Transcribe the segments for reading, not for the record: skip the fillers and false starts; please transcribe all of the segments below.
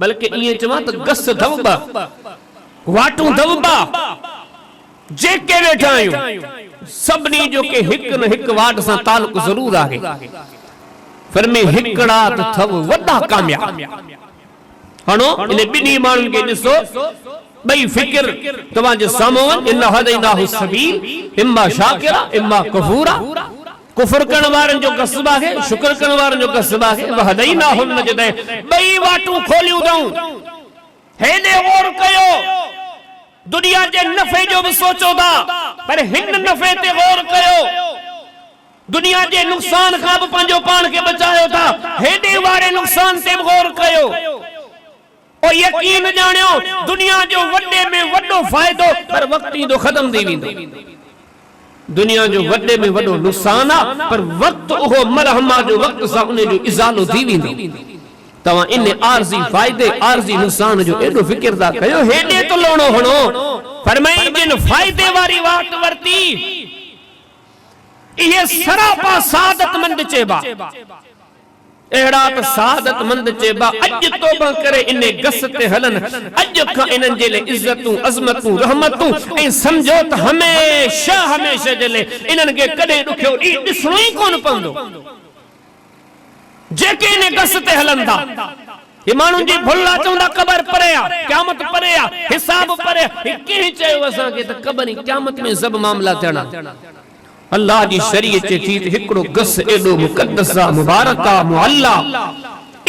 बल्कि इएं चवां त गस दवबा वाटू दवबा जेके वेठा आहियूं सभिनी जो के हिक न हिक वाट सां तालुक ज़रूर आहे पर में हिकड़ा त थव वॾा कामयाब हणो इन ॿिन्ही माण्हुनि खे ॾिसो बई फिक्र तव्हांजे साम्हूं इन हदैनाहु सबील इम्मा शाकिरा इम्मा कफूरा कुफर करण वारनि जो कसब आहे शुक्र करण वारनि जो कसब आहे वहदैनाहु नजदैन बई वाटू खोलियूं अथऊं हेॾे गौर कयो दुनिया जे नफ़े जो भी सोचो था पर हिन नफ़े ते गौर कयो दुनिया जे नुकसान खां भी पंहिंजो पाण खे बचायो था हेॾे वारे नुकसान ते गौर कयो और यकीन जानियो दुनिया जो वड्डे में वड्डो फायदो पर वक्त ईंदो खत्म थी वेंदो दुनिया जो वड्डे में वड्डो नुकसान आ पर वक्त उहो मरहमा जो वक्त सां उन जो इज़ालो थी वेंदो तवा इन आरजी फायदे आरजी नुकसान जो एडो फिक्र दा कयो हेडे तो लोणो हणो फरमाई जिन फायदे वारी वाट वरती ये सरापा सादतमंद चेबा एड़ा त सादतमंद चेबा अज तौबा करे इन गस ते हलन अज का इनन जे ले इज्जतू अजमतू रहमतू ए समझो त हमेशा हमेशा जे ले इनन के कदे दुखियो ई दिसणो ही कोन पंदो जेके ने गस ते हलंदा ये मानू जी भुल्ला चौंदा कबर परे आ क़यामत परे आ हिसाब परे के चयो असा के त कबर क़यामत में सब मामला थियणा अल्लाह जी शरीयत चे थी हिकड़ो गस एडो मुकद्दस मुबारक मुअल्ला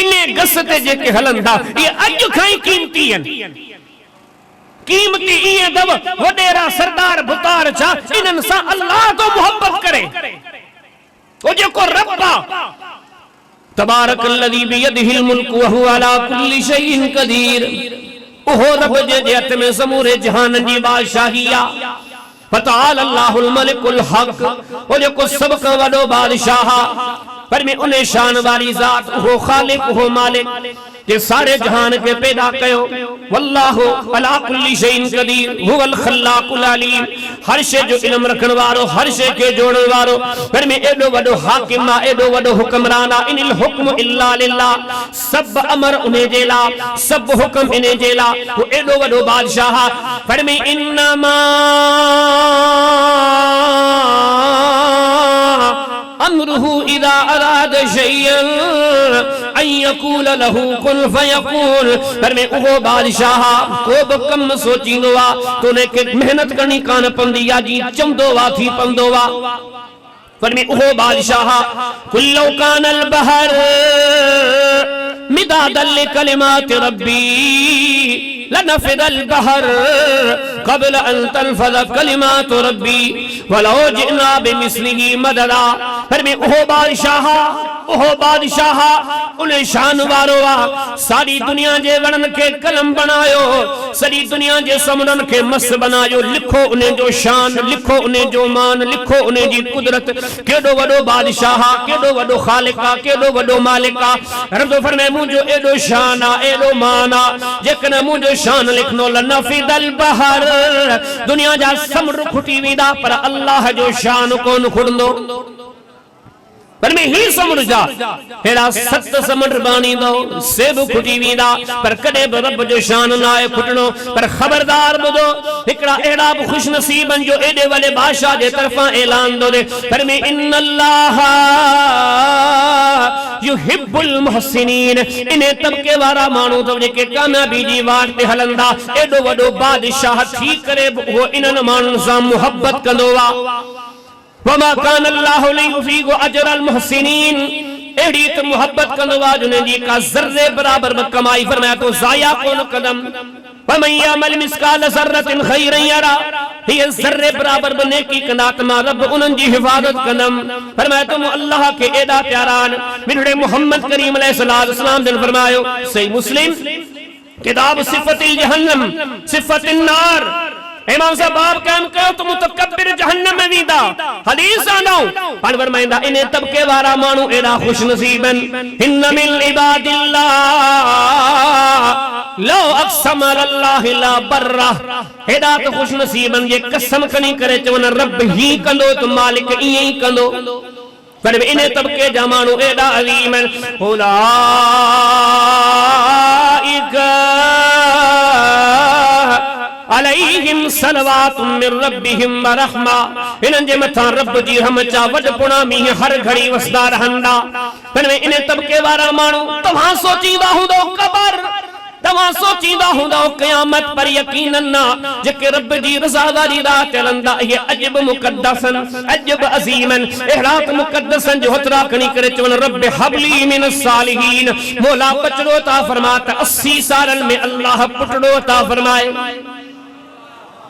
इने गस ते जेके हलंदा ये अज खाई कीमती आहिनि कीमती इए दव वडेरा सरदार बुतार छा इनन सा अल्लाह तो मोहब्बत करे ओ जेको रब आ तबारकल्लज़ी बियदिहिल मुल्क व हुवा अला कुल्लि शैइन क़दीर ओहो रब जे हथ में समूरे जहान जी बादशाही आ फताल अल्लाहुल मलिकुल हक ओ जेको सब का वडो बादशाह पर में उन्हें शान वाली जात हो खालिक हो मालिक जे सारे जहान के पैदा कयो वल्लाहु अला कुल्लि शैइन कदीर हुवल खल्लाकुल अलीम हर शे जो इल्म रखण वारो हर शे के जोड़न वारो पर में एडो वडो हाकिम आ एडो वडो हुक्मरान आ इनिल हुक्म इल्ला लिल्लाह सब अमर उन्हें जेला सब हुक्म इन्हें जेला वो एडो वडो बादशाह पर में इन्नमा अमरुहु इदा अराद शैयन अन यकूल लहू कुन फयकून पर में उहो बादशाह को बि कम सोचींदो आ तो उनखे मेहनत करनी कान पवंदी आ जी चवंदो आ थी पवंदो आ पर में उहो बादशाह कुल्लो कानल बहर मिदादल लिकलिमात रब्बी लनफिदल बहर क़ब्ल अन तनफद कलिमात रब्बी वलौ जिना बिमिस्लिही मददा पर में ओहो बादशाह उन्हें शान वारो आ सारी दुनिया जे वणन के कलम बनायो सारी दुनिया जे समुंदरन के मस बनायो लिखो उन्हें जो शान लिखो उन्हें जो मान लिखो उन्हें जी कुदरत केडो वडो बादशाह केडो वडो खालिका केडो वडो मालिका रब फरमाए मुंजो एडो शान आ एडो मान आ जेकन मुंजो शान लिखनो लनफिदल बहर दुनिया जा समुंड खुटी वेंदा पर अल्लाह जो शान कोन खुड़ंदो पर में ही समुंड जा हेड़ा सत समुंड बानी दो सेब खुटी वेंदा पर कदे भी रब जो शान ना आहे खुटणो पर खबरदार बुधो हिकड़ा एड़ा भी खुश नसीबन जो एडे वाले बादशाह जे तरफा ऐलान दो दे पर में इन्नल्लाह युहिब्बुल मुहसिनीन इने तबके वारा मानू तो जेके कामयाबी जी वाट ते हलंदा एडो वडो बादशाह थी करे वो इनन मानन सा मोहब्बत कंदो वा वमा कान अल्लाहु लियुज़ीगु अजरल मुहसिनीन एड़ी त मोहब्बत कंदो वा जुने जी का ज़र्रे बराबर ब कमाई फरमाया तो जाया कोन कदम फमन यअमल मिस्काल ज़र्रतिन खैरन यरा ये ज़र्रे बराबर ब नेकी कंदा त मां रब उनन जी हिफाजत कंदम फरमाया तो अल्लाह के एडा प्यारान मिनड़े मोहम्मद करीम अलैहिस्सलातु वस्सलाम ने फरमायो सही मुस्लिम किताब सिफतिल जहन्नम सिफतिन नार इमाम साहब बाप काम कयो तो मुतकब्बिर जहन्नम में वींदा हदीस आनो पर फरमाइंदा इने तबके वारा मानू एड़ा खुश नसीबन इन्न मिन इबादिल्लाह लो अक़सम अल्लाह ला बर्रा एड़ा तो खुश नसीबन ये कसम कनी करे चवन रब ही कंदो तो मालिक ई ही कंदो पर इने तबके जा मानू एड़ा अलीम उलाइका सलवातुम मिर रब्बिहिम व रहमा इन्हनि जे मथां रब जी रहमत वडपुणा मींह हर घड़ी वसदा रहंदा। पर में इन तबके वारा माण्हू तव्हां सोचींदा हूंदो क़बर, तव्हां सोचींदा हूंदो क़यामत, पर यकीनन ना जेके रब जी रज़ा वारी राह हलंदा इहे अजब मुक़द्दसन अजब अज़ीमन इहरात मुक़द्दसन जो हथरा खणी करे चवन रब हबली मिन सालिहीन, मौला बचड़ो ता फरमा त 80 सालन में अल्लाह पुटड़ो ता फरमाए।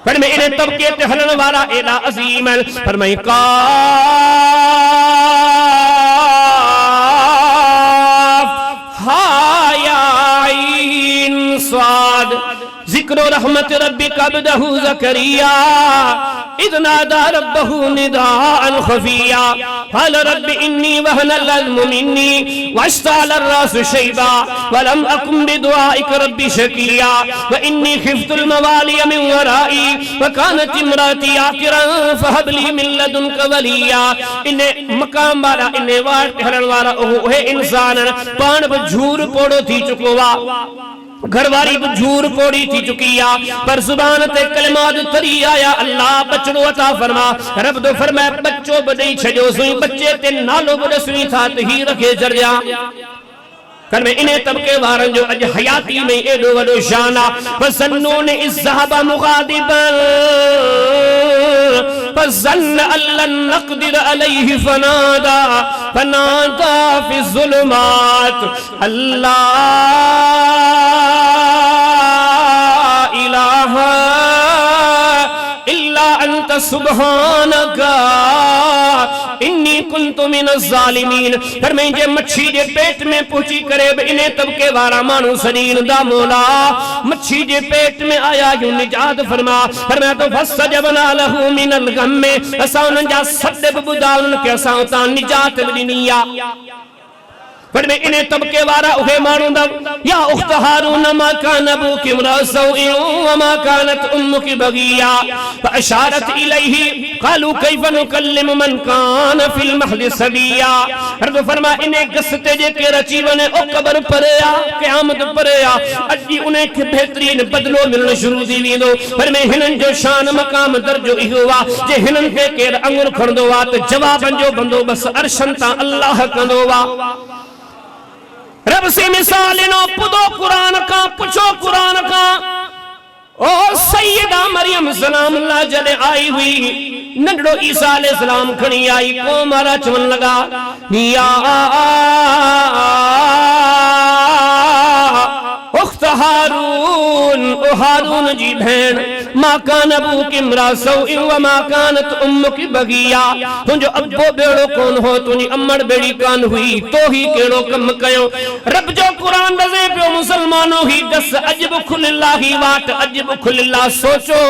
पर में इन तबके ते हलण वारा एडा अज़ीमन फरमाई काफ हा या आइन स्वाद ज़िक्रो रहमत रब्बिका अब्दहु ज़करिया इज़ नादा रब्बहु निदाअन ख़फ़िया क़ाल रब्बि इन्नी वहनल अज़्मु मिन्नी वश्तअल अर्रासु शैबा वलम अकुन बिदुआइक रब्बि शक़िया व इन्नी ख़िफ़्तुल मवालिय मिन वराई व कानत इम्राती आक़िरन फ़हब ली मिन लदुनक वलिया। इन्हे मक़ाम वारा इन्हे वाट हलण वारा ओहे इंसान पाण बि झूर पोड़ो थी चुको वा, घरवारी भी झूर पोड़ी थी चुकी आ, पर जुबान ते कलिमात तरी आया अल्लाह बचड़ो अता फरमा। रब तो फरमाए बच्चो बदई छजो सुई बच्चे ते नालो बद सुई था त ही रखे जरजा। कर में इन्हें तबके वारन जो अज हयाती में एडो वडो शान आ फसन्नून इज़्ज़हब मुग़ादिबन फज़न्न अल्लन नक़दिर अलैहि फनादा फी ज़ुलुमात अल्लाह इलाहा इल्ला अंत सुब्हानका इन्नी कुन्तु मिनज़ ज़ालिमीन। पर मैं जे मच्छी जे पेट में पहुंची करे इन्हें तबके वारा मानू सरीन दा मौला मच्छी जे पेट में आया यूं निजात फरमा। पर मैं तो फसजबना लहू मिनल गम्मे असां उन्हनि जा सदब बुधाउन के असां उतां निजात ॾिनी आ। पर में इन्हें तबके वारा उहे मानू दा या उख्त हारून मा कान अबूकी इम्रा सौइन व मा कानत उम्मुकी बगिया फअशारत इलैहि क़ालू कैफ़ नुकल्लिमु मन कान फिल महदि सबिया। रब फरमा इन्हें गसते जे के रची वने ओ कब्र परे आ क़यामत परे आ अॼु उन्हें के बेहतरीन बदलो मिलण शुरू थी वेंदो। पर में हिनन जो शान मकाम दर्जो इहो आ जे हिनन खे केर अंगुर खणंदो आ त जवाबन जो बंदोबस्त अर्शन तां अल्लाह कंदो आ। रब से मिसाल नो पुदो कुरान का पुछो कुरान का ओ सैयदा मरियम सलाम अल्लाह जले आई हुई नंढड़ो ईसा अलैहि सलाम खणी आई को मारा चवन लगा या उख्त हारून ओ हारून जी भेण मा कान अबूकी इम्रा सौइन व मा कानत उम्मुकी बगिया तुंजो अब्बो बेड़ो कोन हो तुंजी अम्मड़ बेड़ी कान हुई तो ही केड़ो कम कयो। रब जो कुरान रज़े पियो मुसलमानो ही दस अजब खुलिल्लाही वाट अजब खुलिल्लाह सोचो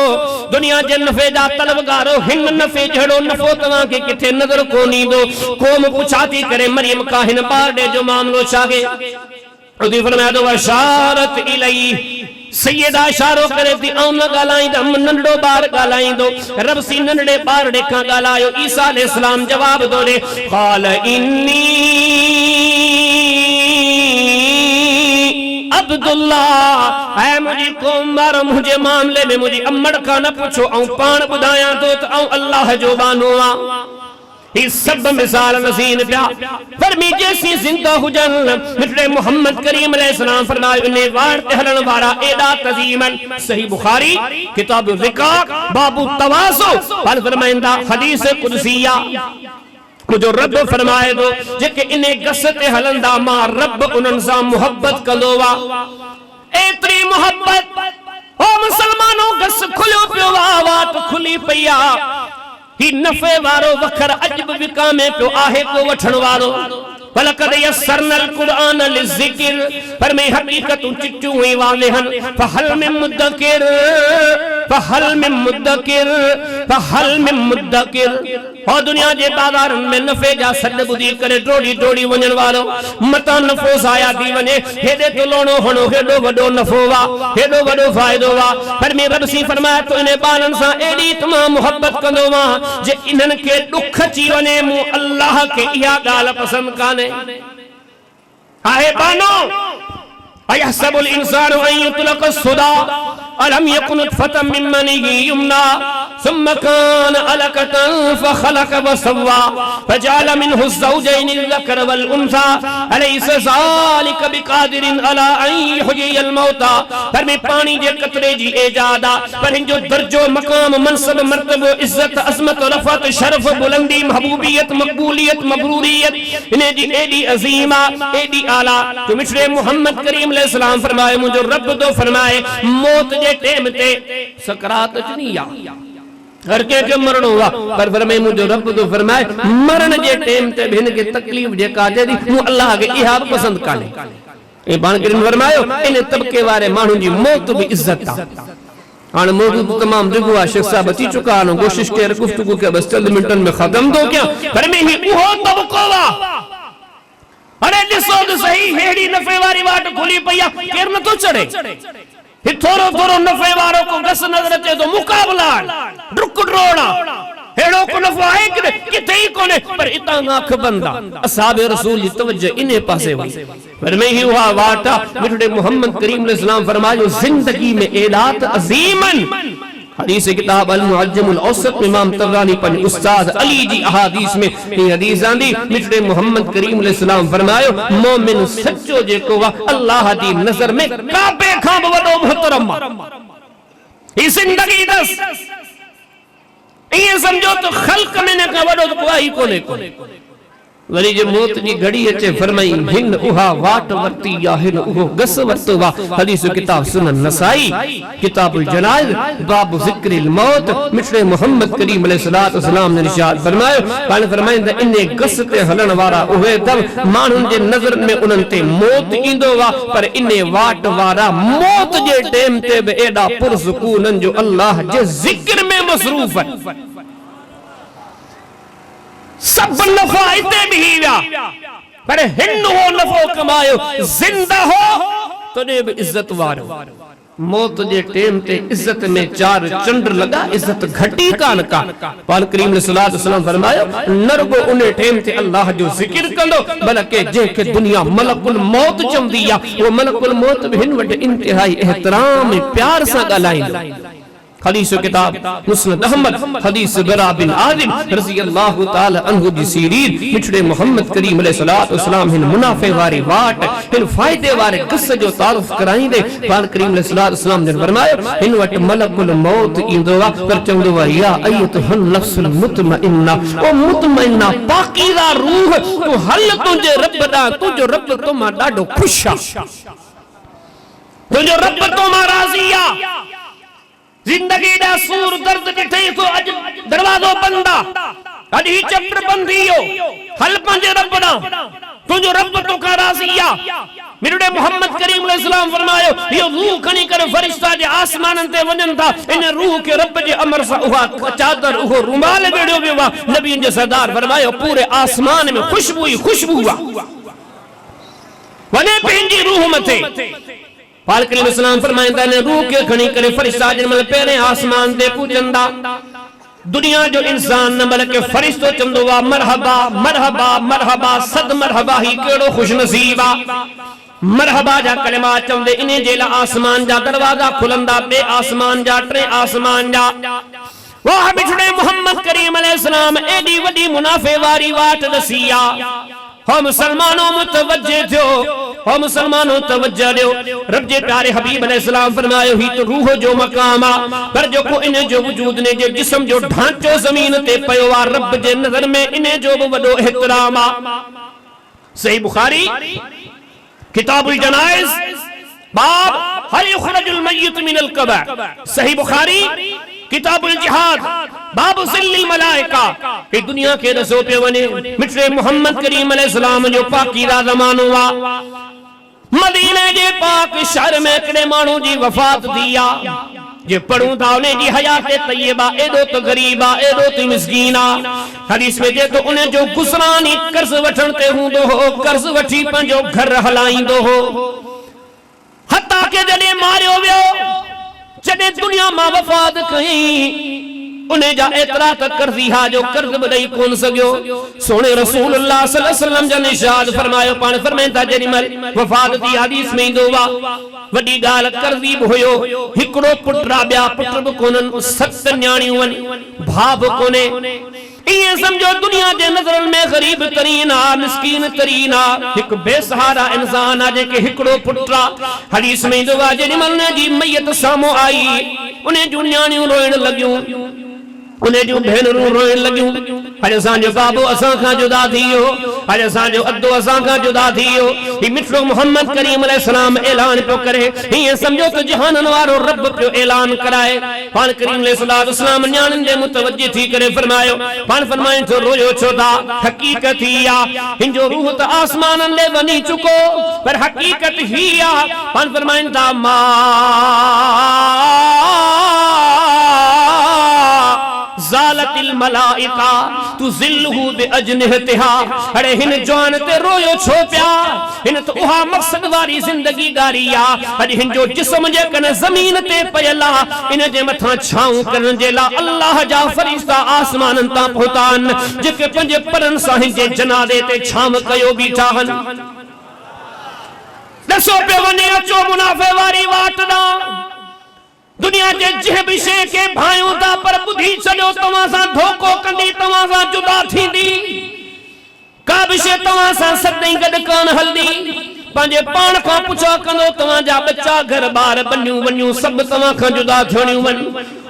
दुनिया जे नफे जा तलबगारो हिन नफे जड़ो नफो तवां के किथे नजर कोनी दो कोम पुछाती करे मरियम का हिन बारडे जो मामलो छागे उदी फरमाया तो वशारत इलैहि सैयदा इशारो करे थी आउं न ॻाल्हाईंदम नंढड़ो ॿार ॻाल्हाईंदो। रब सी नंढड़े ॿार खां ॻाल्हायो ईसा अलैहिस्सलाम जवाब थो ॾे क़ाल इन्नी अब्दुल्लाह ऐ मुंहिंजी क़ौम वारो मुंहिंजे मामले में मुंहिंजी अम्मड़ खां न पुछो ऐं पाण ॿुधायां थो त आउं अल्लाह जो बानो आहियां। ही सब मिसाल नसीन प्या पर मी जैसी जिंदा हुजन मिठड़े मोहम्मद करीम अलैहिस्सलाम फरमायो इन्हें वार ते हलन वारा एडा तजीमन। सही बुखारी किताब ज़िकात बाबू तवासो फल फरमाइंदा हदीस कुदसिया जो रब फरमाए दो जेके इन्हें गस ते हलंदा मां रब उन्हनि सां मोहब्बत कंदो वा। एतरी मोहब्बत ओ मुसलमानो गस खुलियो पियो वात खुली पई आ ही नफे वारो वखर अजब विकामे पियो आहे को वठण वारो वलकद यस्सरनल कुरान लिज़िक्र पर में हकीकत चिट्टू हुई वालेहन फहल में मुद्दकिर हो दुनिया जे बाजारन में नफे जा सद बुधी करे डोड़ी डोड़ी वणन वालो मता नफो जाया थी वने हेडे तो लोणो हणो हेडो वडो नफो वा हेडो वडो फायदो वा। पर में रब सी फरमाया तो इने बालन सा एडी तमाम मोहब्बत कंदो वा जे इनन के दुख ची वने मु अल्लाह के इहा गाल पसंद काने आहे बानो अयहसबुल इंसानु अन युतलक सुदा अलम यकुन नुतफतम मिन मनिय्यिन युमना ثم كان علقة فخلق وسوى فجعل منه الزوجين الذكر والأنثى أليس ذلك بقادر على أن يحيي الموتى پر میں پانی جے قطرے جی ایجادا پر ہن جو درجو مقام منصب مرتبہ عزت عظمت رفعت شرف بلندی محبوبیت مقبولیت مبروریت انہیں جی ایڈی عظیمہ ایڈی آلہ جو مشرے محمد کریم علیہ السلام فرمائے مجھے رب تو فرمائے موت جے ٹیم تے سکرات چنیا ہر کے مرن ہوا پر فرمائے مجھے رب تو فرمائے مرن جے ٹیم تے بہن کے تکلیف جے کاجے دی مو اللہ کے احاب پسند کالے اے بان کریم فرمائے انہیں طبقے وارے مانوں جی موت بھی عزت تا آن موضوع تمام دگوا شیخ صاحب اچھی چکا آنوں کوشش کے گفتگو کے بس چند منٹن میں ختم دو کیا فرمائے ہی اوہو طبقوا ارے لسو دو صحیح ہیڑی نفع واری واٹ کھلی پیا کرن تو چڑے ہی تھورو تھورو نفع واروں کو گس نظر چے تو مقابلہ ڈرک ڈروڑا ہیڑوں کو نفع ہے کتے ہی کونے پر اتنا ناکھ بندہ اصحاب رسول جی توجہ انہیں پاسے ہوئی پر میں ہی ہوا واٹا مجھے محمد کریم علیہ السلام فرمائے زندگی میں اعلات عظیمن حدیث کتاب المعجم الاوسط امام طبرانی پر استاد علی جی احادیث میں یہ حدیث آندی مجھے محمد کریم علیہ السلام فرمائے مومن سچو جے کو اللہ دی نظر میں کعبے کھام وڈو محترم یہ زندگی دس یہ سمجھو تو خلق میں نے کہا وڈو تو کوئی کونے کونے ولی جو موت جی گھڑی اچھے فرمائی ہن اوہا واٹ ورتی یا ہن اوہو گس ورتوا حدیث کتاب سنن نسائی کتاب الجنائز باب ذکر الموت مشر محمد کریم علیہ السلام نے نشاد فرمائے پانے فرمائیں دا انہیں گس تے حلن وارا اوہے دم مانن جے نظر میں انہنتے موت ایندو وا پر انہیں واٹ وارا موت جے ٹیم تے بے ایڈا پرسکونن جو اللہ جے ذکر میں مصروف ہے سب نفع اتے بھی ہوا پر ہن ہو نفع کمائیو زندہ ہو تو نے بھی عزت وارو موت جے ٹیم تے عزت میں چار چندر لگا عزت گھٹی کان کا پال کریم علیہ السلام فرمایا نرگو انہیں ٹیم تے اللہ جو ذکر کندو بلکہ جے کہ دنیا ملک الموت چم دیا وہ ملک الموت بھی ہن وڈ انتہائی احترام پیار سا گلائیں حدیث و کتاب مسند احمد حدیث برا بن عازب رضی اللہ تعالی عنہ جی سیرین مچھڑے محمد کریم علیہ السلام ہن منافع واری واٹ ہن فائدے وارے قص جو تعارف کرائیں دے پان کریم علیہ السلام نے فرمایا ہن وٹ ملک الموت ایندو پر چوندو یا ایتھا النفس المطمئنہ او مطمئنہ پاکیزہ روح تو حل تجھے رب دا تجھے رب تما ڈاڈو خوشا تجھے رب تما راضیہ زندگی دا سور درد جٹھے تو اج دروازو بندہ اج ہی چپر بندیو حل پنجے رب دا تجھو رب تو کا راضیہ میرے محمد کریم علیہ السلام فرمائے یہ روح کھنی کر فرشتہ جے آسمانن تے ونن تھا انہیں روح کے رب جے امر سا اوہا چادر اوہو رومال بیڑیو بھی ہوا نبی انجے سردار فرمائے پورے آسمان میں خوشبو ہوا ونے پہنجی روح متے پال کریم السلام فرمائندہ نے روح کے کھنی کرے فرشتہ جن مل پہنے آسمان دے پوچھندہ دنیا جو انسان نہ بلکہ فرشتو چندوا مرحبا مرحبا مرحبا صد مرحبا ہی کیڑو خوش نصیبہ مرحبا جا کلمات چندے انہیں جیلا آسمان جا دروازہ کھلندہ بے آسمان جا ٹرے آسمان جا وہ بچڑے محمد کریم علیہ السلام ایڈی وڈی منافع واری واٹ دسیا ہم مسلمانوں متوجہ تھو ہم مسلمانوں توجہ دیو رب جے پیارے حبیب علیہ السلام فرمائے ہوئی تو روح جو مقامہ پر جو کو انہیں جو وجود نے جو جسم جو ڈھانچو زمین تے پیوار رب جے نظر میں انہیں جو وڈو احترامہ صحیح بخاری کتاب الجنائز باب هل يخرج الميت من القبر صحیح بخاری کتاب الجہاد باب ظل الملائکہ کہ دنیا کے رسو پہ ونے مٹرے محمد کریم علیہ السلام جو پاکیزہ زمان ہوا مدینہ جے پاک شہر میں اکڑے مانو جی وفات دیا جے پڑھوں تھا انہیں جی حیات طیبہ ایدو تو غریبہ ایدو تو مسکینہ حدیث میں جے تو انہیں جو گسرانی قرض وٹھنتے ہوں دو ہو قرض وٹھی پن جو گھر رہلائیں دو ہو حتیٰ کہ جلے مارے ہوئے ہو جڑے دنیا ماں وفات کہیں उन्हें जा एतरा तक कर्जी हा जो कर्ज बदई कोन सगियो। सोने रसूलुल्लाह सल्लल्लाहु अलैहि वसल्लम जन इरशाद फरमायो पाण फरमाइंदा जेडी मल वफात दी हदीस में ईंदो वा वडी गाल कर्जी भी हुयो हिकड़ो पुटरा ॿिया पुट भी कोनन 7 न्याणियूं वन भाउ भी कोने। ये समझो दुनिया के नजरन में गरीब तरीन आ मिस्कीन तरीन आ एक बेसहारा इंसान आ जेके हिकड़ो पुटरा। हदीस में ईंदो वा जेडी मल जी मैयत सामो आई उन्हें जूं न्याणियूं रोइण लगियूं उन्हें जूं भेनरूं रोइण लगियूं अज असांजो बाबो असां खां जुदा थी वियो अज असांजो अद्दो असां खां जुदा थी वियो। ही मिठड़ो मोहम्मद करीम अलैहिस्सलाम ऐलान पियो करे हीअं सम्झो त जहानन वारो रब पियो ऐलान कराए। पाण करीम अलैहिस्सलाम न्याणियुनि जे मुतवज्जि थी करे फरमायो पाण फरमाइनि थो रोयो छो था हकीकत ही आ हिंजो रूह त आसमाननि ॾे वञी चुको पर हकीकत ही आ। पाण फरमाइनि था मा ज़ालतिल मलाइका तुज़िल्लुहु बिअजनिहतिहा। अरे हिन जवान ते रोयो छो पिया हिन तो उहा मकसद वारी जिंदगी गारी आ। अॼु हिन जो जिस्म जे कन ज़मीन ते पयल आ इन जे मथां छाऊं करण जे लाइ अल्लाह जा फरिश्ता आसमाननि तां पहुता आहिनि जेके पंहिंजे परनि सां हिन जे जनाज़े ते छांव कयो बीठा आहिनि। ॾसो पियो वञे अचो मुनाफ़े वारी वाट ॾांहुं दुनिया के जह भी शे के भाइयों था पर बुधी चलो तव्हां सां धोखो कंदी तव्हां सां जुदा थींदी का भी शे तव्हां सां सदाईं गॾु कान हलदी। पंहिंजे पाण खां पुछो कंदो तव्हां जा बच्चा घर बार बनियूं वनियूं सभु तव्हां खां जुदा थियणियूं वन।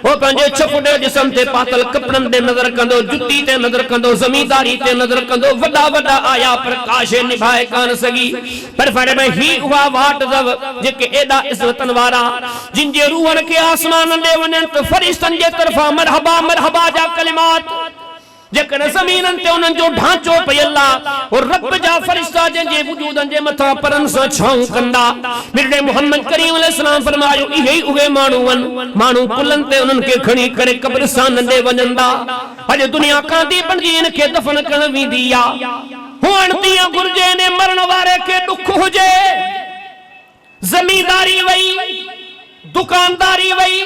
वो पंहिंजे छपुॾे जिस्म ते पातल कपड़नि ते नज़र कंदो जुती ते नज़र कंदो ज़मींदारी ते नज़र कंदो वॾा वॾा आया पर काशे निभाए कान सघी। पर फर में ही उहा वाट अथव जेके एॾा इज़तनि वारा जिन जे रूहनि खे आसमान ॾे वञनि त फरिश्तनि जे तरफ़ां मरहबा मरहबा जा कलिमात जेकॾहिं ज़मीननि ते उन्हनि जो ढांचो पयल आहे और रब जा फरिश्ता जंहिंजे वजूदनि जे मथां परनि सां छाऊं कंदा। मिठड़े मोहम्मद करीम अलैहिस्सलाम फरमायो इहे ई उहे माण्हू वन माण्हू कुलनि ते उन्हनि खे खणी करे क़ब्रिस्तान ॾे वञंदा। अॼु दुनिया कांदी बणिजी इन खे दफ़न करण वेंदी आहे। हुअण तीअं घुर्जे ने मरण वारे खे दुख हुजे ज़मींदारी वई दुकानदारी वई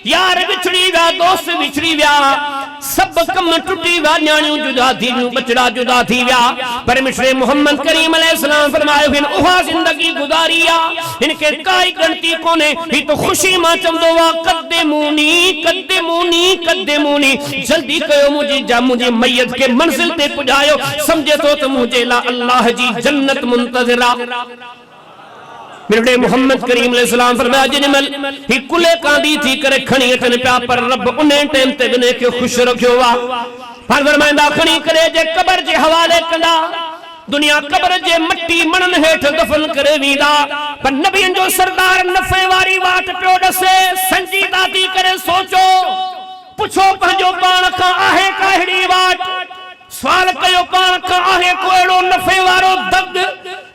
यार विछड़ी विया दोस्त विछड़ी विया सब कम टुटी विया न्याणियूं जुदा थी वियूं बचड़ा जुदा थी विया पर मिठड़े मोहम्मद करीम अलैहिस्सलाम फरमायो हिन उहा जिंदगी गुजारी आ इनके काई गणती कोने ही तो खुशी मां चंदो वा कद्देमूनी कद्देमूनी कद्देमूनी जल्दी कयो मुझे मैयत के मंजिल ते पुजायो समझे तो त मुझे ला अल्लाह जी जन्नत मुंतज़िरा। मिठड़े मोहम्मद करीम अलैहिस्सलाम फरमाया जिनमल ही कुले कांदी थी करे खणी अचन पिया पर रब उन्हें टाइम ते बिने के खुश रखियो वा। फरमाइंदा खणी करे जे कब्र जे हवाले कंदा दुनिया कब्र जे मट्टी मणन हेठ दफन करे वींदा पर नबियन जो सरदार नफे वारी वाट पियो दसे संजीदा थी करे सोचो पुछो पंहिंजो पाण खां आहे काहिड़ी वाट सवाल कयो पाण खां आहे को अहिड़ो नफे वारो दग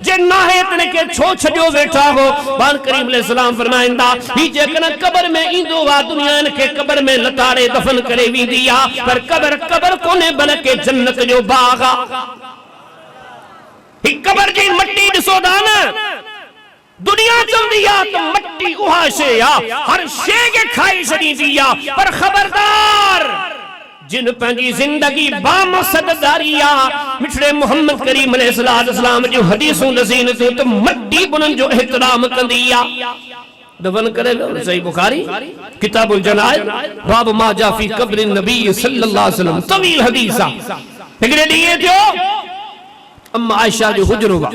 जे नाहे तने के छो छडियो वेठा हो। पाण करीम अलैहिस्सलाम फरमाइंदा ही जेकन कब्र में ईंदो वा दुनिया इनके कब्र में लताड़े दफन करे वींदी आ पर कब्र कोने बल्कि जन्नत जो बाग आ। ही कब्र जी मट्टी ॾिसो था न दुनिया चवंदी आ त मट्टी उहा शे आ हर शे के खाई छॾींदी आ पर खबरदार जिन पंहिंजी जिंदगी बामसददारिया मिठड़े मोहम्मद करीम अलैहिस्सलाम जो हदीसूं नज़ीन तो त मट्टी बुनन जो एहतराम कंदी आ दफन करे सही बुखारी किताबुल जनाइज बाब मा जा फी कब्र नबी सल्लल्लाहु अलैहि वसल्लम तवील हदीस आ। हिकड़े ॾींहुं थियो अम्मा आयशा जो हुजरो वा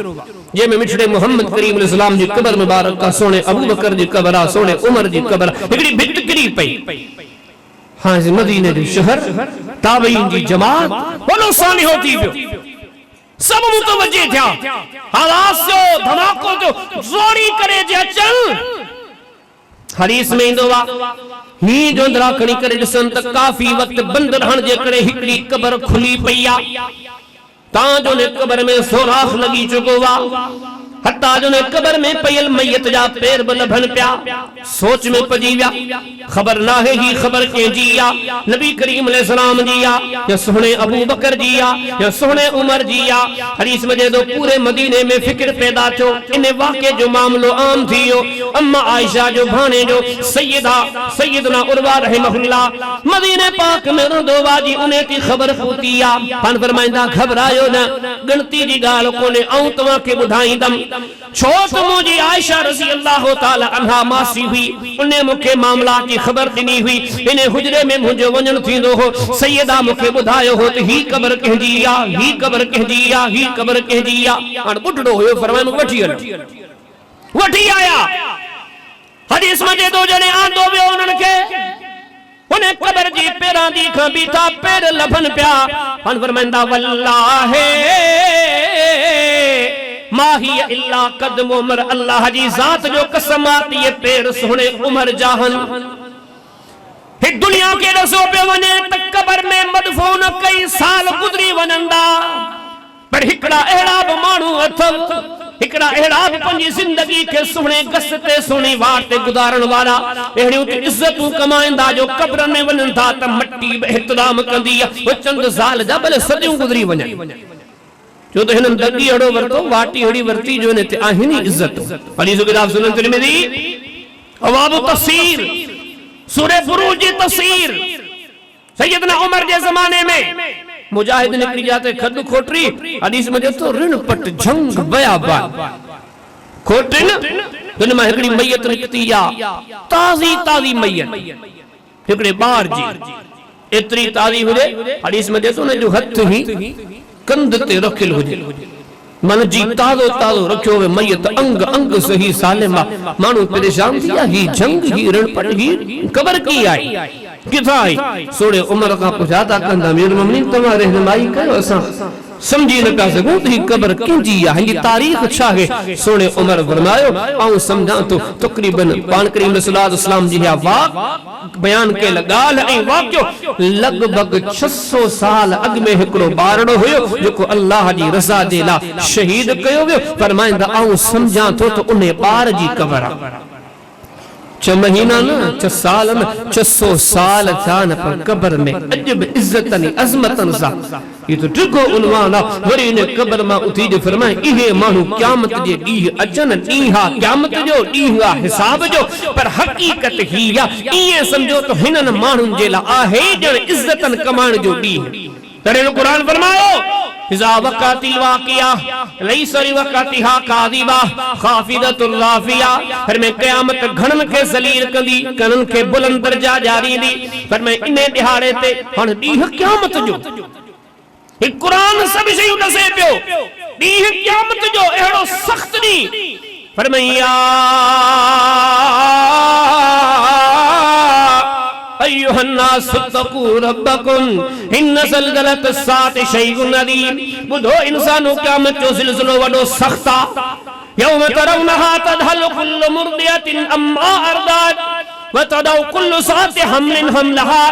जे में मिठड़े मोहम्मद करीम अलैहिस्सलाम जी कब्र मुबारक का सोने अबू बकर जी कब्र आ सोने उमर जी कब्र हिकड़ी भिट गिरी पई। हाँ मदीने जो शहर ताबईन जी जमात बोलो सानी होती पियो सब मुतवज्जे थिया आवाज जो धमाको जो जोरी करे जे अचन हदीस में इंदो वा ही जो अंदरा खणी करे ॾिसन त काफी वक्त बंद रहण जे करे हिकड़ी कब्र खुली पई आ तां जो ने कब्र में सोराख लगी चुको वा हत्ता जो ने कब्र में पयल मैयत जा पैर बलभन प्या सोच में पजी व्या खबर ना है ही खबर के जिया नबी करीम अलैहि सलाम जिया या सोहने अबू बकर जिया या सोहने उमर जिया हदीस में दो पूरे मदीने में फिक्र पैदा थो इन वाक़े जो मामलो आम थियो अम्मा आयशा जो भाने जो सैयदना उर्वा रहमहुल्लाह मदीने पाक में रंदो वाजी उन्हें की खबर पूतिया पन फरमाइंदा घबरायो न गणती जी गाल कोने आऊं तवा के बुधाईंदम छो तो मुझे आयशा रज़ी अल्लाह ताला अन्हा मासी हुई उन्हें मुखे मामला की खबर दिनी हुई इन्हें हुजरे में मुझे वंजन थींदो हो सैयदा मुखे बुधायो हो तो ही कब्र कह जिया ही कब्र कह जिया ही कब्र कह जिया अन बुढ़ड़ो होयो फरमाए मुख वठी आया हदीस में दो जने आंदो वे उन्हन के उन्हें कब्र जी पेरा दी खां बीठा पैर लभन प्या अन फरमांदा वल्लाहे माही इल्ला कदम उमर अल्लाह जी जात जो कसम आती है पैर सोने उमर जाहन एक दुनिया के रसो पे वने तक कब्र में मदफून कई साल गुजरी वनंदा पर हिकड़ा एड़ा मानू अथव हिकड़ा एड़ा पंजी जिंदगी के सोने गसते सोनी वाटे गुजारण वाला एड़ियों की इज्जतू कमाइंदा जो कब्र में वनंदा त मट्टी एहतराम कंदी वो चंद साल जबल सदियों गुजरी वने जो तो हिनन दगी अड़ो वरतो वाटी अड़ी वर्ती जो ने आहिनी इज्जत हदीस किताब सुनन तिरमिजी अवाब तफसीर सूरह बुरूज की तफसीर सैयदना उमर के जमाने में मुजाहिद निकली जाते खद खोटरी हदीस में तो ऋण पट जंग बयाबान खोटन दुन में एकड़ी मैयत निकती या ताजी मैयत एकड़े बार जी इतनी ताजी हुजे हदीस में तो ने जो हथ ही कंध ते रखिल हुजे मन जी ताज़ो ताज़ो रखियो वे मैयत अंग अंग सही सालिमा मानू परेशान थिया ही जंग ही रण पट ही कब्र की आई किथा आई सोड़े उमर का पुछाता कंदा अमीर मोमिनीन तमा रहनुमाई कयो असा समझी न का सको ही कब्र किंजी आ ही तारीख छा है सोने उमर फरमायो आऊं समझा तो तकरीबन पान करीम सल्लल्लाहु अलैहि वसल्लम जी या वाक बयान के लगाल ए वाक्यो लगभग 600 साल अग में एकड़ो बारड़ो होयो जेको अल्लाह जी रज़ा जे ला शहीद कयो वियो फरमाइंदा आऊं समझा तो उन्हें बार जी कब्र छ महीना न छ साल न 600 साल थान पर कब्र में अजब इज्जतन अजमतन सा ये तो डिगो उन्वान वरी ने कब्र में उठी जो फरमाए इहे मानू क़यामत जे ॾींहुं अचन ॾींहा क़यामत जो ॾींहुं आ हिसाब जो पर हकीकत ही या इए समझो तो हिनन मानुन जे ला आहे जण इज्जतन कमाण जो ॾींहुं तरे कुरान फरमायो इज़ा वक़ातिल वाक़िया लैसा लिवक़तिहा काज़िबा ख़ाफ़िदतुर राफ़िया पर मैं क़यामत घणन के ज़लील कंदी कनन के बुलंद दर्जा जारी दी पर मैं इने दिहाड़े ते हण ॾींहुं क़यामत जो एक कुरान सब शयूं दसे पियो ॾींहुं क़यामत जो अहिड़ो सख़्त ॾींहुं पर मैं अय्युहन्नास फत्तकू रब्बकुम इन्न ज़लज़लतस साअति शैउन अज़ीम बुधो इंसानो क़यामत जो ज़िलज़िलो वडो सख्ता यौम तरौनहा तदहलु कुल्लु मुर्दियतिन अम्मा अरदात व तदौ कुल्लु साअति हमलिन हमलहा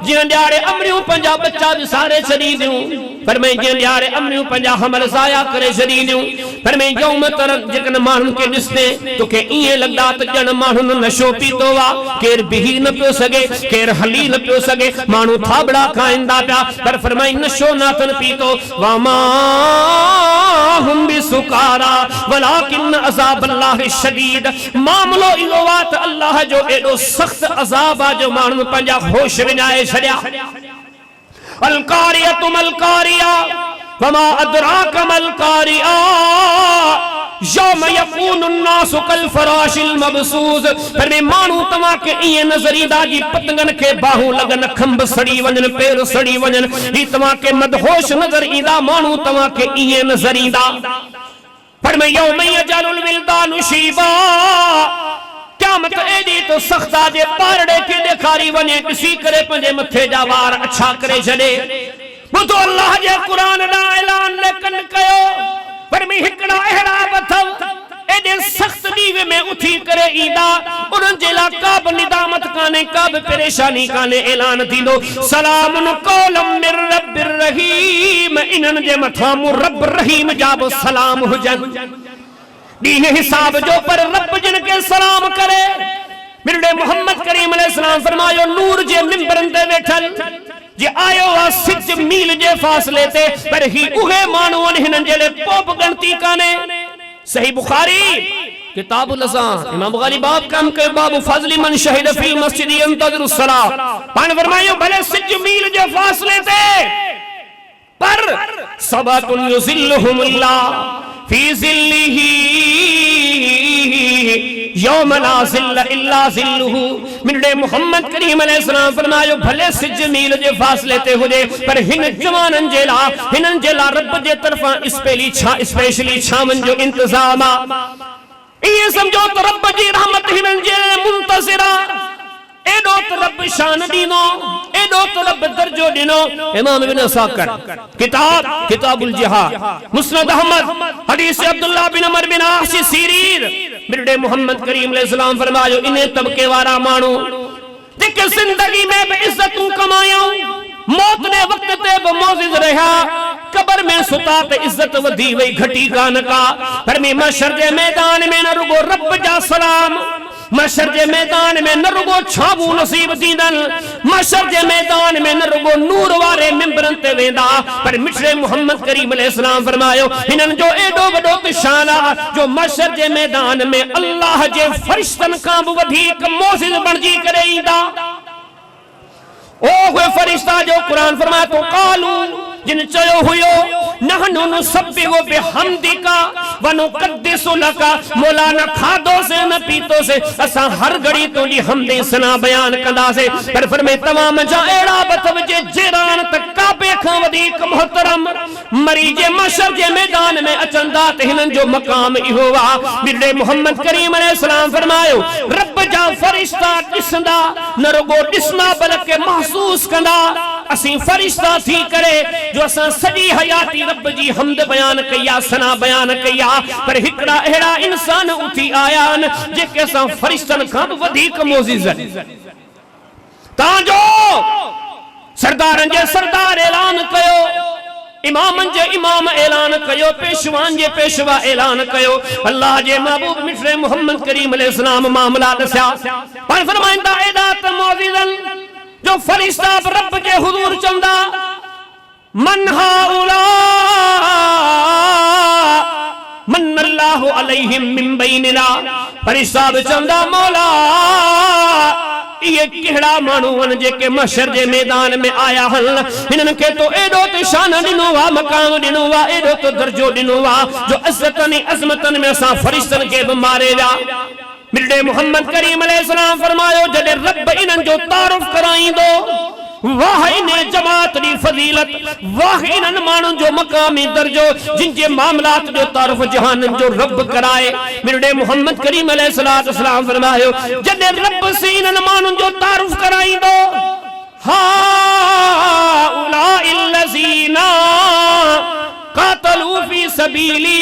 जिन ॾियारे अमरियूं पंहिंजा बच्चा विसारे छॾी दियूं पर मैं जिन ॾियारे अमरियूं पंहिंजा हमल ज़ाया करे छॾी दियूं पर मैं यौम तरन जेकन माण्हुनि खे ॾिसते तोखे ईअं लॻंदा त ॼण माण्हुनि नशो पीतो आहे केरु बिही न पियो सघे केरु हली न पियो सघे माण्हू थाबड़ा खाईंदा पिया पर फरमाई नशो न अथनि पीतो वमा हुम बिसुकारा वलाकिन अज़ाबल्लाहि शदीद मामलो इहो आहे त अल्लाह जो एॾो सख्त अज़ाब आ जो माण्हू पंहिंजा होश विञाए छॾिया अल कारियतु मल कारिया वमा अदराक मल कारिया यौम यकूनु अन्नासु कल फराशिल मबसूस पर माण्हू तव्हां खे ईअं नज़र ईंदा जी पतंगनि खे बाहूं लगन खंभ सड़ी वञनि पेर सड़ी वञनि ही तव्हां खे मदहोश नज़र ईंदा माण्हू तव्हां खे ईअं नज़र ईंदा पर मैं यौम यजलुल विल्दानु शीबा क़यामत एडी तो सख्ता जे पारड़े के ॾेखारी वञे ॾिसी करे पंहिंजे मथे जा वार अच्छा करे छॾे ॿुधो अल्लाह जे क़ुरान ॾांहुं ऐलान लेकिन कयो पर मी हिकड़ा अहिड़ा अथव एॾे सख्त ॾींहं में उथी करे ईंदा उन्हनि जे लाइ का बि निदामत कान्हे का बि परेशानी कान्हे ऐलान थींदो सलामुन कौलम मिर रब्बिर रहीम इन्हनि जे मथां रब रहीम जा बि सलाम हुजनि दीन हिसाब जो पर रब जिनके सलाम करे मिलड़े मोहम्मद करीम अलैहिस्सलाम फरमायो नूर जे मिंबरन ते बैठल जे आयो आ 6 मील जे फासले ते पर ही उहे मानून हिनन जेले पोप गणती काने। सही बुखारी किताबुल अज़ान इमाम बुखारी बाब काम के बाब फजली मन शहीद फी मस्जिद यंतज़िरु सला पान फरमायो भले 6 मील जे फासले ते पर सबतुन युज़िल्लुहुमुल्लाह फी ज़िल्लिही यौम ला ज़िल्ला इल्ला ज़िल्लुहु। मिलड़े मोहम्मद करीम अलैहिस्सलाम फरमायो भले 6 मील जे फासले ते हुजे पर हिन जवानन जेला हिनन जेला रब जे तरफा स्पेशली छावन जो इंतजाम आ। ये समझो तो रब जी रहमत हिनन जे मुंतज़िरा एडो तो रब शान दीनो एडो तो रब दर्जो दीनो। इमाम इब्न साकर किताबुल जिहाद मुस्नद अहमद हदीस अब्दुल्लाह बिन उमर बिन आस सीरीर मिलड़े मोहम्मद करीम अलैहिस्सलाम फरमायो इन्हें तबके वारा मानू जेके जिंदगी में बे इज्जतू कमायो मौत ने वक्त ते बे मौजिज रहा कब्र में सुता ते इज्जत वधी वई घटी कान का पर में महशर के मैदान में न रुगो रब जा सलाम महशर के मैदान में न रुगो छाबू नसीब दीदन महशर के मैदान में न रुगो नूर वारे मिंबरन ते वेंदा पर मिठड़े मोहम्मद करीम अलैहिस्सलाम फरमायो हिनन जो एडो वडो निशाना जो महशर के मैदान में अल्लाह जे फरिश्तन का वधीक मौजिज बनजी करे ईंदा। ओ वे फरिश्ता जो कुरान फरमाए तो कालू जिन चयो हुयो नहनु नुसब्बिहु बिहम्दिका व नुक़द्दिसु लका मौला न खादो से न पीतो से असा हर घड़ी तोड़ी हमदे सना बयान कंदा से पर फरमे तमाम जा एड़ा बतव जे जिरान तक काबे खां वधीक मोहतरम मरी जे महशर जे मैदान में अचंदा ते हिनन जो मकाम इहो वा। बिरले मोहम्मद करीम अलैहिस्सलाम फरमायो रब जा फरिश्ता दिसंदा न रुगो दिसना बल्कि महसूस कंदा असी फरिश्ता थी करे जो असा सजी हयाती रब जी हमद बयान कया सना बयान कया पर हिकड़ा एड़ा इंसान उठी आयान जेके असा फरिश्तन खां वधीक मौजिज ताजो सरदारन जे सरदार ऐलान कयो इमामन जे इमाम ऐलान कयो पेशवान जे पेशवा ऐलान कयो अल्लाह जे महबूब मिठड़े मोहम्मद करीम अलैहिस्सलाम मामला दस्या पर फरमाइंदा एदात मौजिजन जो फरिश्ता रब के हुजूर चंदा मन हाउला मन अल्लाहु अलैहिम मिन बैनिना फरिश्ता चंदा मौला ये केड़ा मानून जेके महशर जे मैदान में आया हल हिनन के तो एडो तो शान दिनो वा मकाम दिनो वा एडो तो दर्जो दिनो वा जो इज्जतन अजमतन में सा फरिश्तन के मारे जा। मिलड़े मोहम्मद करीम अलैहिस्सलाम फरमायो जदे रब इनन जो तारुफ कराई दो वाह इन्हें जमात दी फजीलत वाह इनन मानून जो मकामी दर्जो जिनके मामलात जो तारुफ जहान जो रब कराए। मिलड़े मोहम्मद करीम अलैहिस्सलाम फरमायो जदे रब से इनन मानून जो तारुफ कराई दो हा उलाइल लज़ीना कातलू फी सबीली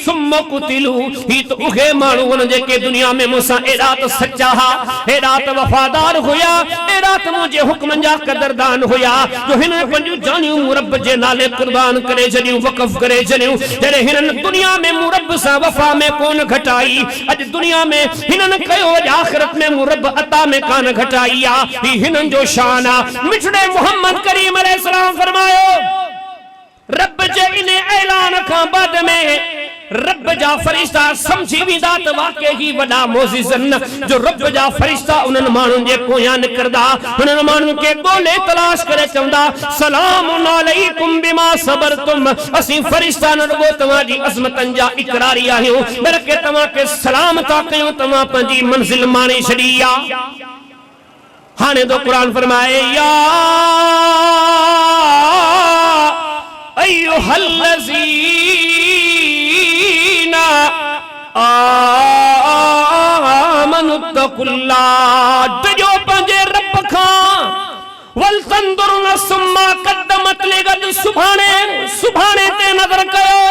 सुम्मा कुतिलू ही तो उहे मानून जेके दुनिया में मुसा एड़ा तो सच्चा हा एड़ा तो वफादार होया एड़ा तो मुझे हुक्म जा कदरदान होया जो हिन पंजू जानियो रब जे नाले कुर्बान करे जनियो वक़फ करे जनियो जरे हिन दुनिया में रब सा वफा में कौन घटाई अज दुनिया में हिनन कयो आखिरत में रब अता में कान घटाईया ही हिनन जो शान आ। मिठड़े मोहम्मद करीम अलैहिस्सलाम फरमायो रब जे इने ऐलान खां बाद में रब जा फरिश्ता समझी विदा त वाकई ही वडा मोजिजन जो रब जा फरिश्ता उनन मानुन जे कोया निकरदा उनन मानुन के गोले तलाश करे चंदा सलामुन अलैकुम बिमा सबरतुम असी फरिश्ता न रगो तवा जी अजमतन जा इकरारी आहियो बल्कि तवा के सलाम ता कयो तवा पंजी मंजिल माने छड़िया। हाने तो कुरान फरमाए या अय्युहल्लज़ीना आमनुत्तकुल्लाह डजो पंजे रब खां वल तंदुर नस्मा कद्दमत लिगद सुभाणे ते नजर कयो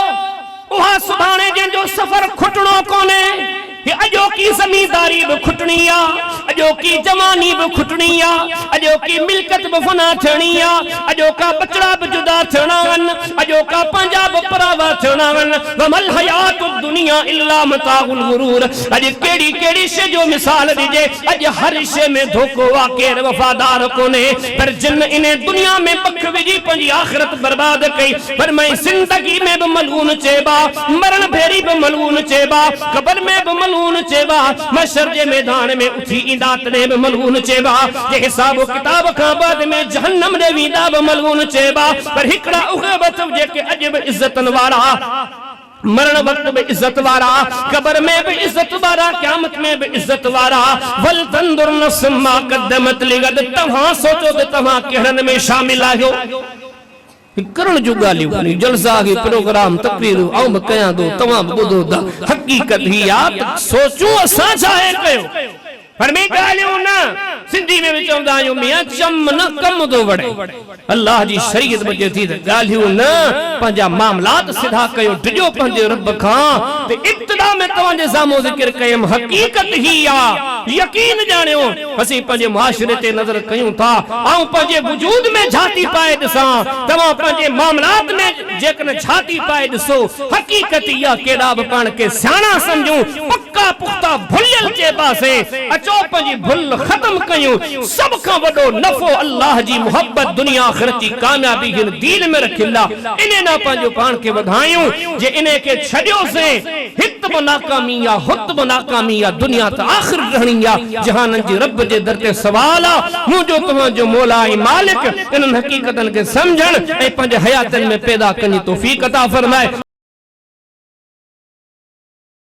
उहा सुभाणे जे जो सफर खुटणो कोने अजो की जमींदारी भी खुटनी आ अॼोकी जवानी बि खुटणी आ, अॼोकी मिल्कत बि फना थियणी आ, अॼोका बचड़ा बि जुदा थियणा आहिनि, अॼोका पंहिंजा बि परावा थियणा आहिनि। वमल हयातु दुनिया इल्ला मताउल गुरूर। अॼु कहिड़ी कहिड़ी शइ जो मिसाल ॾिजे, अॼु हर शइ में धोखो आ, केरु वफ़ादार कोन्हे। पर जिन इन दुनिया में पख विझी पंहिंजी आख़िरत बर्बाद कई, पर मैं ज़िंदगी में बि मलून चइबा, मरण भेरी बि मलून चइबा, क़ब्र में बि मलून चइबा, महशर जे मैदान में उथी ईंदा तॾहिं बि मलून चइबा, जे हिसाब किताब खां बाद में जहन्नम ॾे वेंदा बि मलून चइबा। पर हिकिड़ा उहे वक़्त जेके अॼु बि इज़तनि वारा, मरण वक्त में इज्जत वारा, कब्र में भी इज्जत वारा, क़यामत में भी इज्जत वारा। वल तंदुर नफ्स मा क़द्दमत लिगद। तव्हां सोचो त तव्हां कहिड़नि में शामिल आहियो। करण जो ॻाल्हियूं जलसा के प्रोग्राम तकरीर आऊं बि कयां थो, तव्हां बि ॿुधो था। हक़ीक़त ही आ, सोचूं असां छा आहे कयो। पर में ॻाल्हियूं न, सिंधी में भी चवंदा आहियूं मियां चम न कम थो वड़े। अल्लाह जी शरीयत बचे थी त ॻाल्हियूं न, पंहिंजा मामलात सिधा कयो, डिॼो पंहिंजे रब खां। ते इब्तिदा में तव्हांजे साम्हूं ज़िक्र कयमि, हक़ीक़त ही आ, यकीन ॼाणियो। असीं पंहिंजे मुआशरे ते नज़र कयूं था, ऐं पंहिंजे वजूद में झाती पाए ॾिसां, तव्हां पंहिंजे मामलात में जेकॾहिं झाती पाए ॾिसो, हक़ीक़त इहा केॾा बि पाण खे सियाणा सम्झूं, पक्का पुख्ता भुलियल जे पासे अचो, पंहिंजी भुल ख़त्म कयूं। सब खां वॾो नफ़ो अल्लाह जी मोहब्बत, दुनिया आख़िरत जी कामयाबी हिन दीन में रखियलु आहे। इने ना पंहिंजो पाण खे वधायूं। जे इने खे छॾियोसीं, हित बि नाकामी आहे, हुत बि नाकामी आहे, दुनिया त आख़िर रहणी आहे। जहाननि जे रब जे दर ते सवाल आहे, मुंहिंजो तव्हांजो मौला ऐं मालिक इन्हनि हक़ीक़तनि खे सम्झण ऐं पंहिंजे हयातनि में पैदा कनि तौफ़ीक़ अता फरमाए।